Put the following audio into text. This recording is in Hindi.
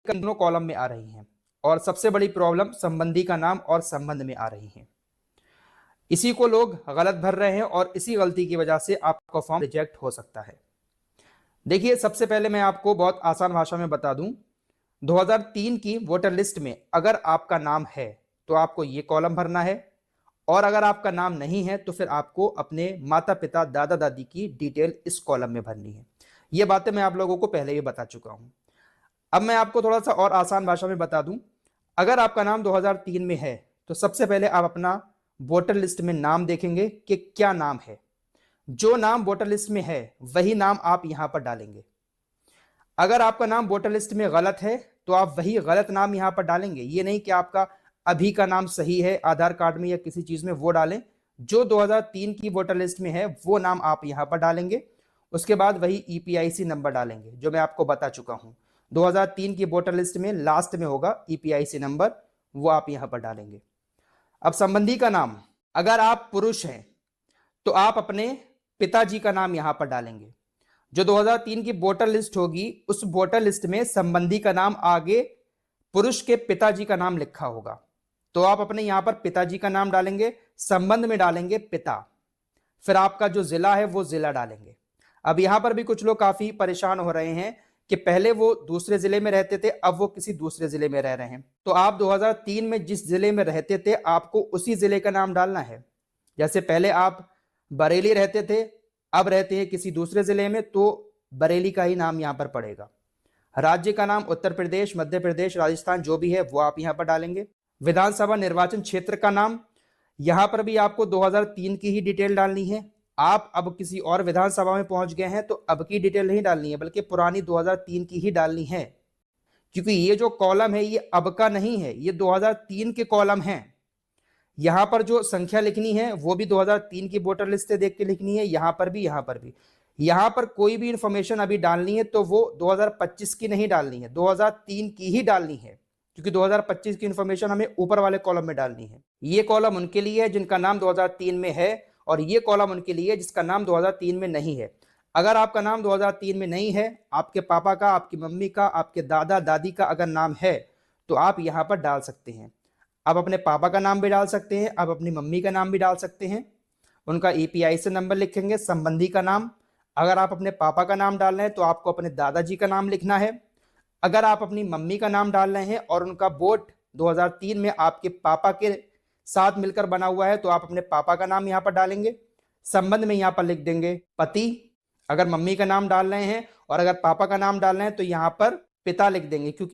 दोनों कॉलम में आ रही हैं और सबसे बड़ी प्रॉब्लम संबंधी का नाम और संबंध में आ रही है। इसी को लोग गलत भर रहे हैं और इसी गलती की वजह से आपका फॉर्म रिजेक्ट हो सकता है। देखिए, सबसे पहले मैं आपको बहुत आसान भाषा में बता दूं, 2003 की वोटर लिस्ट में अगर आपका नाम है तो आपको ये कॉलम भरना है, और अगर आपका नाम नहीं है तो फिर आपको अपने माता पिता दादा दादी की डिटेल इस कॉलम में भरनी है। ये बातें मैं आप लोगों को पहले ही बता चुका हूं। अब मैं आपको थोड़ा सा और आसान भाषा में बता दूं, अगर आपका नाम 2003 में है तो सबसे पहले आप अपना वोटर लिस्ट में नाम देखेंगे कि क्या नाम है। जो नाम वोटर लिस्ट में है वही नाम आप यहां पर डालेंगे। अगर आपका नाम वोटर लिस्ट में गलत है तो आप वही गलत नाम यहां पर डालेंगे। ये नहीं कि आपका अभी का नाम सही है आधार कार्ड में या किसी चीज में, वो डालें। जो 2003 की वोटर लिस्ट में है वो नाम आप यहां पर डालेंगे। उसके बाद वही ईपीआईसी नंबर डालेंगे जो मैं आपको बता चुका हूं। 2003 की वोटर लिस्ट में लास्ट में होगा ईपीआईसी नंबर, वो आप यहां पर डालेंगे। अब संबंधी का नाम, अगर आप पुरुष हैं तो आप अपने पिताजी का नाम यहां पर डालेंगे। जो 2003 की वोटर लिस्ट होगी उस वोटर लिस्ट में संबंधी का नाम आगे पुरुष के पिताजी का नाम लिखा होगा, तो आप अपने यहां पर पिताजी का नाम डालेंगे, संबंध में डालेंगे पिता, फिर आपका जो जिला है वो जिला डालेंगे। अब यहां पर भी कुछ लोग काफी परेशान हो रहे हैं कि पहले वो दूसरे जिले में रहते थे, अब वो किसी दूसरे जिले में रह रहे हैं। तो आप 2003 में जिस जिले में रहते थे आपको उसी जिले का नाम डालना है। जैसे पहले आप बरेली रहते थे, अब रहते हैं किसी दूसरे जिले में, तो बरेली का ही नाम यहां पर पड़ेगा। राज्य का नाम उत्तर प्रदेश, मध्य प्रदेश, राजस्थान जो भी है वो आप यहां पर डालेंगे। विधानसभा निर्वाचन क्षेत्र का नाम, यहां पर भी आपको 2003 की ही डिटेल डालनी है। आप अब किसी और विधानसभा में पहुंच गए हैं तो अब की डिटेल नहीं डालनी है, बल्कि पुरानी 2003 की ही डालनी है, क्योंकि ये जो कॉलम है ये अब का नहीं है, ये 2003 के कॉलम हैं। यहां पर जो संख्या लिखनी है वो भी 2003 की वोटर लिस्ट से देख के लिखनी है, यहां पर भी, यहां पर भी। यहां पर कोई भी इंफॉर्मेशन अभी डालनी है तो वो 2025 की नहीं डालनी है, 2003 की ही डालनी है, क्योंकि 2025 की इंफॉर्मेशन हमें ऊपर वाले कॉलम में डालनी है। ये कॉलम उनके लिए है जिनका नाम 2003 में है, और ये कॉलम उनके लिए जिसका नाम 2003 में नहीं है। अगर आपका नाम 2003 में नहीं है, आपके पापा का, आपकी मम्मी का, आपके दादा दादी का अगर नाम है तो आप यहां पर डाल सकते हैं। आप अपने पापा का नाम भी डाल सकते हैं, आप अपनी मम्मी का नाम भी डाल सकते हैं। उनका ईपीआई से नंबर लिखेंगे। संबंधी का नाम, अगर आप अपने पापा का नाम डाल रहे हैं तो आपको अपने दादाजी का नाम लिखना है। अगर आप अपनी मम्मी का नाम डाल रहे हैं और उनका वोट 2003 में आपके पापा के साथ मिलकर बना हुआ है तो आप अपने पापा का नाम यहां पर डालेंगे। संबंध में यहां पर लिख देंगे पति, अगर मम्मी का नाम डाल रहे हैं, और अगर पापा का नाम डाल रहे हैं तो यहां पर पिता लिख देंगे, क्योंकि